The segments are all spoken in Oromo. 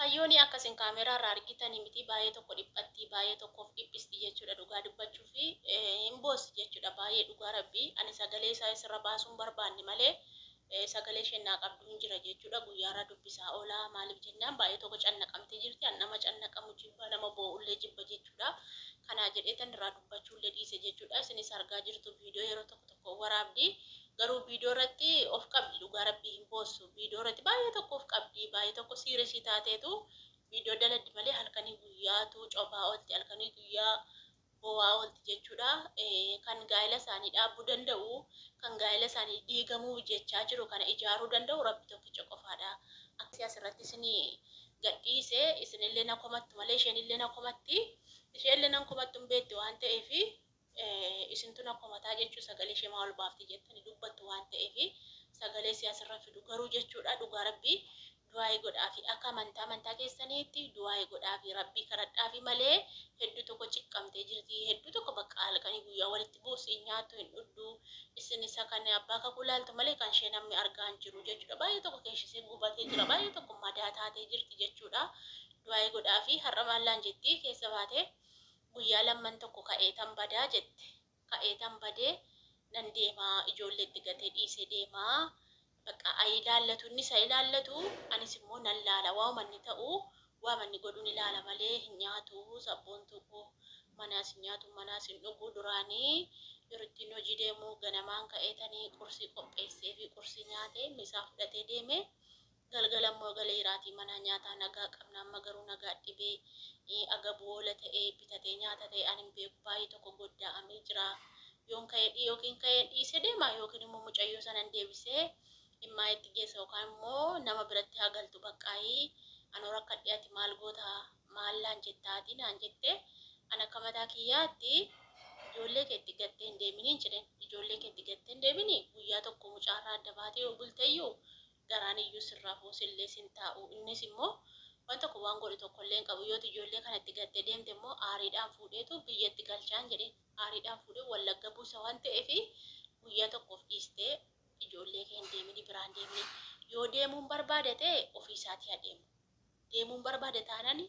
Hayyooni akkasin kaameraa irraa argitanii miti baay'ee tokko dhiphatti baay'ee tokkoof dhiphisti jechuudha dhugaa dubbachuu fi hin boossi jechuudha baay'ee dhugaa rabbii ani sagalee isaa isirra baasuun barbaanne malee sagalee isheen qabdu hin jira jechuudha guyyaarraa dubbisaa oolaa maaliif jennaan baay'ee tokko cannaqamtee jirti an nama cannaqamu jibba nama boo'ullee jibba jechuudha kanaa jedheetan irraa dubbachuullee dhiise jechuudha isinis argaa jirtu viidiyoo yeroo tokko waraabdi garuu viidiyoo irratti of qabdi dhugaa rabbii hin boossu viidiyoo irratti baay'ee tokko of qabdi baay'ee tokko siiresii taateetu viidiyoo dalagdi malee halkanii guyyaatu cophaa oolti halkanii guyyaa bo'aa oolti jechuudha kan gaa'ela isaanii dhaabbuu danda'u kan gaa'ela isaanii diigamuu jechaa jiru kana ijaaruu danda'u rabbi tokkicha qofaadha akkasii asirratti isin gadhiise isinillee na komattu malee isheenillee na komatti isheenillee na komattu hin beektu waan ta'eef isintu na komataa jechuu sagalee ishee maal baafti jettanii dubbattu waan ta'eef sagalee siyaasarra fidu garuu jechuudha dhugaa rabbii du'aa'ee godhaafi akka amantaa keessaniitti du'aa'ee godhaafi rabbii kadhadhaafi malee hedduu tokko ciqqamtee jirti hedduu tokko bakka halkanii guyyaa walitti buusii nyaattu hin dhudhu isin isa kan abbaa kakuu laaltu malee kan ishee namni argaa hin jiru jechuudha baay'ee tokko keessisee gubatee jira baay'ee tokko madaa taatee jirti jechuudha du'aa'ee godhaafi har'a maallaan jetti keessa baatee guyyaa lamman tokko ka'ee tan badaa jette ka'ee tan badee nan deemaa ijoolleetti gatee dhiisee deemaa bakka ayi ilaallatu inni isa ilaallatu anis immoo nan laala waa manni ta'u waa manni godhuun ilaala malee hin nyaatu sabboontu koo manaas hin nyaatu manaas hin dhuguu duraanii yeroo ittiin hojii deemu ganamaan ka'eetanii qursii qopheessee fi qursii nyaatee misaa fudhatee deeme galgala immoo galeeraatii mana nyaataa nagaa qabna amma garuu nagaa dhibee aga boola ta'ee bitatee nyaata ta'e ani hin beeku baay'ee tokko goddaa'amee jira yookiin ka'ee dhiisee deema yookiin immoo mucayyoo sanan deebisee immaa itti geessa yookaan immoo nama biratti hagaltu baqqaayii anoo rakka dhiyaati maal goota maallaan jettaati naan jette ana akka mataa kiyyaatti ijoollee keetti gattee hin deeminiin jedhen ijoollee keetti gattee hin deemini guyyaa tokko mucaarraa adda baatee yoo bulteeyyuu garaan iyyuu sirraa fuusillee sin taa'u innis immoo waan tokko waan godhu tokkollee hin qabu yoo ijoollee kanatti gattee deemte immoo aariidhaan fuudheetu biyyatti galchaan jedhe aariidhaan fuudhee wallagga buusa waan ta'eef guyyaa tokkoof dhiistee ijoollee kee hin deemini biraan deemini yoo deemuun barbaade ta'e ofiisaatii adeemu deemuun barbaade taanaan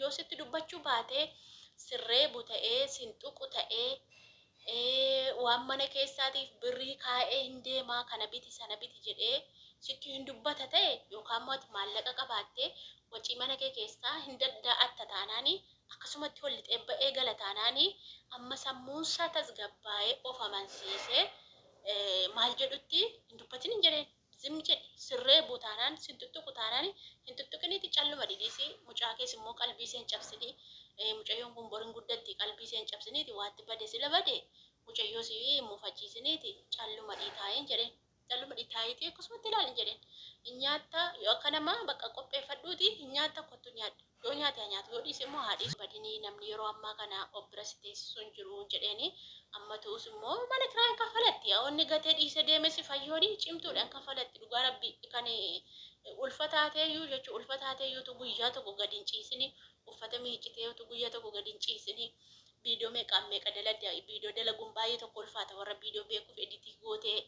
yoo sitti dubbachuu baatee sirree buta'ee sinxuqu ta'ee waan mana keessaatiif birrii kaa'ee hin deemaa kana biti sana biti jedhee sitti hin dubbata ta'e yookaan immoo maallaqa qabaattee wacii mana kee keessaa hin danda'atta taanaanii akkasumatti walitti eebba'ee gala taanaanii amma sammuunsaa tasgabbaa'ee of amansiisee maal jedhutti hin dubbatin hin jedheen zimmi jedhe sirree buutaanaan sintuttuqu taanaan hin tuttuqiniiti calluma dhidhiisii mucaa keessa immoo qalbii isheen cabsini mucayyoon kun borin guddatti qalbii isheen cabsiniiti waatti bade sila bade mucayyoo si mufachiisiniiti calluma dhiitaa'een jedheen calluma dhiitaa'iiti akkasumatti ilaalin jedheen nyaatta yoo akka namaa bakka qopheeffadhuuti nyaatta kottu nyaadha yoo nyaate nyaatu yoo dhiise immoo haadhiis badinii namni yeroo ammaa kana obbira si teessisuun jiru jedheeni amma ta'us immoo mana kiraayin kafalatti yaa'onni gatee dhiise deeme si fayyoodii cimtuudhaan kafalatti dhugaa rabbii kan ulfataateeyyuu jechuun ulfataateeyyuutu guyyaa tokko gadi hin ciisini uffata miicciteeyyuutu guyyaa tokko gadi hin ciisini viidiyoo meeqaan meeqa daladda viidiyoo dalaguun baay'ee tokko ulfaata warra viidiyoo beekuuf editii gootee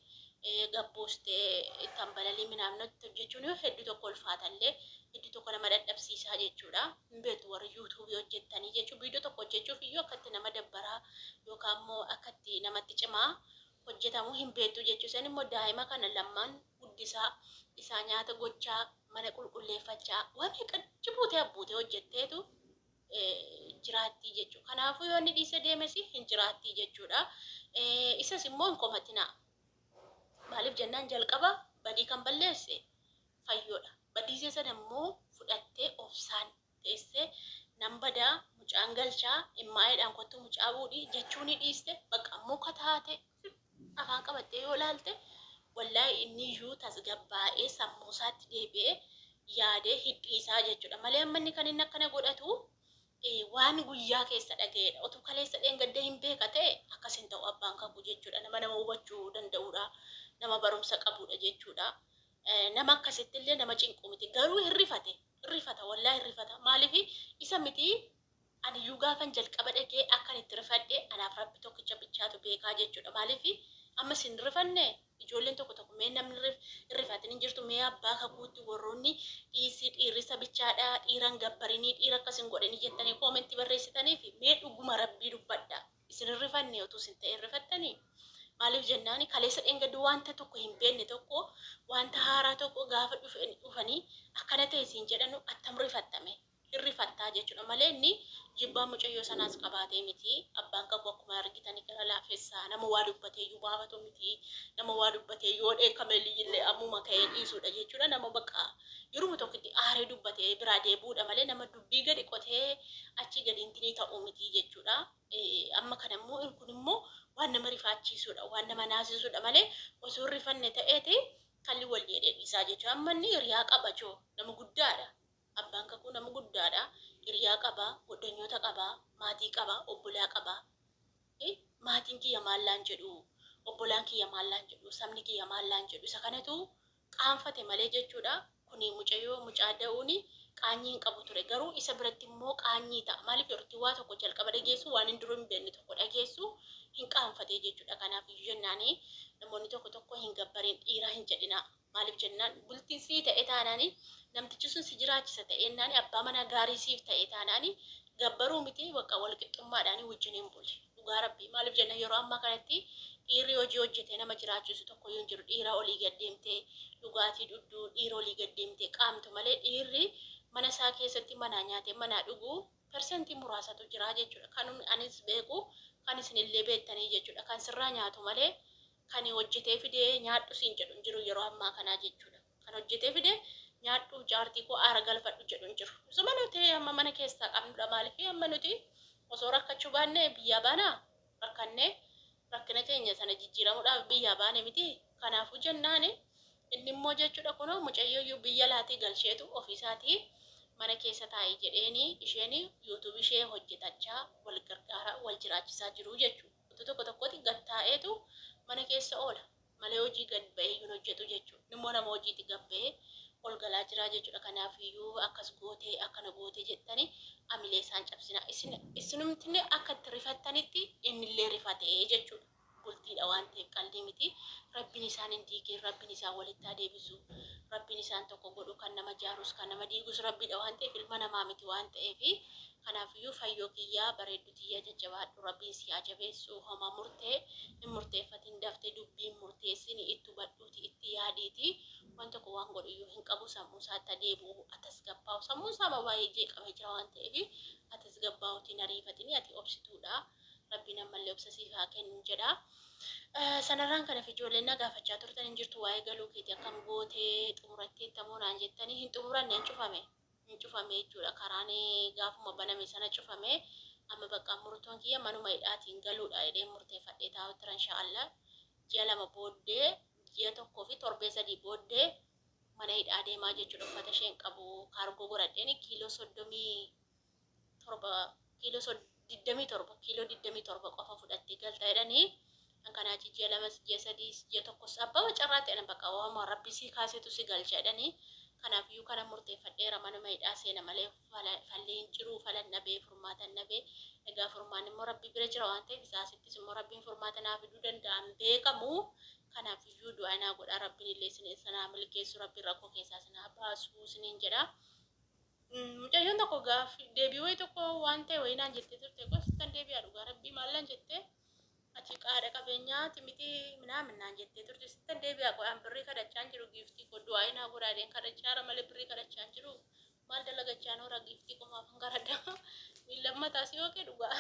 gabboostee ittaan balalii minaamnatti jechuun hedduu tokko ulfaatallee hedduu tokko nama dadhabsiisaa jechuudha hin beektu warri yuutuubii hojjettanii jechuun viidiyoo tokko hojjechuuf iyyuu akkatti nama dabbaraa yookaan immoo akkatti namatti cimaa hojjetamu hin beektu jechuun san immoo daa'ima kana lammaan guddisaa isaa nyaata gochaa mana qulqulleeffachaa waan meeqa jibuutee abbuutee hojjetteetu jiraattii jechuudha kanaafuu yoo inni dhiise deemes hin jiraattii jechuudha isas immoo hin komatinaa maaliif jennaan jalqaba badii kan balleesse fayyoodha badiisee sana immoo fudhattee obsaan teessee nan badaa mucaan galchaa immaa'eedhaan kottu mucaa buudhii jechuun dhiiste bakka ammoo kataate afaan qabattee yoo ilaalte wallaahi inni iyyuu tasgabbaa'ee sammuusaatti deebi'ee yaadee hidhiisaa jechuudha malee ammanni kan inni akkana godhatu waan guyyaa keessa dhaga'eedha otuu kaleessa dheengadda hin beeka ta'e akkasin ta'u abbaan kakuu jechuudha nama hubachuu danda'uudha nama barumsa qabuudha jechuudha nama akkasitti illee nama cinqu miti garuu hirrifata wallaahi hirrifata maaliif isa miti ani iyyuu gaafan jalqaba dhagee akkan itti rifadhe anaaf rabbi tokkicha bichaatu beekaa jechuudha maaliif amma sin rifanne ijoolleen tokko mee namni irrifatin hin jirtu mee abbaa kakuutti warroonni dhiirri sabichaadhaa dhiiran gabbarinii dhiira akkasin godhanii jettanii koomentii barreessitanii fi mee dhuguma rabbii dubbadha isin irrifanne otuu isin ta'e irrifattanii maaliif jennaani kaleessa dheengaduu wanta tokko hin beekne tokko wanta haaraa tokko gaafa dhufanii akkana ta'e isin jedhanu attam rifattame irrifattaa jechuudha malee inni jibbaa mucayyoo sanaas qabaatee miti abbaan kakuu akkuma argitanii gara laafessaa nama waa dubbatee iyyuu baafatu miti nama waa dubbatee yoo dheekkamelii illee ammuma ka'ee dhiisuudha jechuudha nama bakka yeruma tokkotti aaree dubbatee biraa deebuudha malee nama dubbii gadi qotee achi gadi intinii ta'uu miti jechuudha amma kanammoo kun immoo waan nama rifachiisuudha waan nama naasisuudha malee osoo rifanne ta'eeti kalli wal dheedhee dhiisaa jechuudha amma inni hiriyaa qaba joo nama guddaadha. Abbaan kakuu nama guddaadha. Hiriyaa qaba, goddanyoota qaba, maatii qaba, obbolaa qaba. Maatiin kiyya maallaan jedhu, obbolaan kiyya maallaan jedhu, sabni kiyya maallaan jedhu isa kanatu qaanfate malee jechuudha. Kuni mucayyoo mucaa da'uuni qaanyii hin qabu ture. Garuu isa biratti immoo qaanyii ta'a. Maaliif yeroo waa tokko jalqaba dhageessu waan hin duruu hin beekne tokko dhageessu hin qaanfate jechuudha. Kanaaf iyyuu jennaani namoonni tokko hin gabbariin dhiiraa hin jedhina. Maaliif jennaan bultiin sii ta'e taanaani namtichi sun si jiraachisa ta'ennaan abbaa mana gaarii siif ta'e taanaani gabbaruu miti bakka wal qixxummaadhaan wajjin hin bulle. Dhugaa rabbii maaliif jenna yeroo ammaa kanatti dhiirri hojii hojjetee nama jiraachisu tokko yoo jiru dhiira olii gaddeemtee dhugaatii dhudduu dhiira olii gaddeemtee qaamtu malee dhiirri mana isaa keessatti manaa nyaatee manaa dhuguu persentii muraasatu jira jechuudha. Kan anis beeku kan isinillee beektanii jechuudha. Kan sirraa nyaatu malee kan hojjetee fidee nyaadhu siin jedhu jiru yeroo ammaa kanaa jechuudha. Kan hojjetee fidee nyaadhu jaartii koo aara galfadhu jedhu jiru. Suma nuti amma mana keessaa qabnudha maaliif amma nuti osoo rakkachuu baanne biyyaa baanaa rakkannee rakkina keenya sana jijjiiramuudhaaf biyyaa baane miti. Kanaafuu jennaani inni immoo jechuudha kunoo mucayyoo biyya laatii galcheetu ofiisaatii mana keessa taa'ee jedheeni isheen yuutuubii ishee hojjetachaa wal gargaaraa wal jiraachisaa jiru jechuudha. Tokkotti gad taa'eetu mana keessa oola malee hojii gad ba'ee hin hojjetu jechuudha. Immoo nama hojiitti gad ba'ee ol galaa jira jechuudha. Kanaaf iyyuu akkas gootee akkana gootee jettanii amilee isaan cabsina. Isinumtinne akka itti rifattanitti innillee rifatee jechuudha. Bultiidha waan ta'eef qalbii miti. Rabbiin isaan hin diigin, rabbiin isaan walitti adeebisu, rabbiin isaan tokko godhu kan nama jaarus kan nama diigus rabbiidha waan ta'eef ilma namaa miti waan ta'eef kanaaf iyyuu fayyoo kiyyaa bareeddu tiyya jajjabaadhu rabbiin si haa jabeessu homaa murtee hin murteeffatin daftee dubbiin murteessin itti hubadhuuti itti yaadiiti waan tokko waan godhu iyyuu hin qabu sammuu isaatti adeebi'u atas gabbaa'u sammuu isaa baay'ee jeeqamee jira waan ta'eef atas gabbaa'uutiin ariifatini ati obsituudha. Rabbiin ammallee obsasiif haa kennu jedha. Sanarraan kanaaf ijoolleen na gaafachaa turtan hin jirtu waa'ee galuu keetii akkam gootee xumurattee tamuunaan jettanii hin xumuranne hin cufame jechuudha. Karaan gaafuma baname sana cufame amma bakka murtoon kiyya manuma hidhaatiin galuudha jedhee murteeffadhee taa'u turan inshaallah ji'a 2 booddee ji'a 1 fi torbee 3 booddee mana hidhaa deemaa jechuudha. Uffata isheen qabu kaargoo godhadheen kiiloo 27 qofa fudhattee galta jedhanii kanaachi ji'a 2 ji'a 3 ji'a 1 abbaa carraatti jedhan bakka waama rabbi si kaasetu si galcha jedhanii kanaaf iyyuu kana murteeffadheera manuma hidhaa seena malee falleen jiruu falan nabee furmaatan nabee egaa furmaan immoo rabbi bira jira waan ta'eef isaasittis immoo rabbiin furmaata naaf fiduu danda'an beekamu kanaaf iyyuu du'aa naa godha rabbiin illee isin sanaa milkeessu rabbiin rakkoo keessaa sanaa baasuu isiniin jedha. Mucayyoon tokko gaaffii deebii wayii tokko waan ta'e wayii naan jettee turte gosotaan deebi'aa dhugaa rabbii maallan jettee achi qaada qabeenyaati miti minaamin naan jettee turte sittan deebi'aa qo'aan birrii kadhachaan jiru giiftii ko du'aa naa godhaadheen kadhachaara malee birrii kadhachaan jiru maal dalagachaan hora giiftii qomaaf hin garadha miilammataa si yookee dhugaa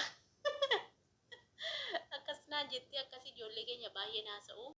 akkas naan jettee akkas ijoollee keenya baay'ee naasa'u.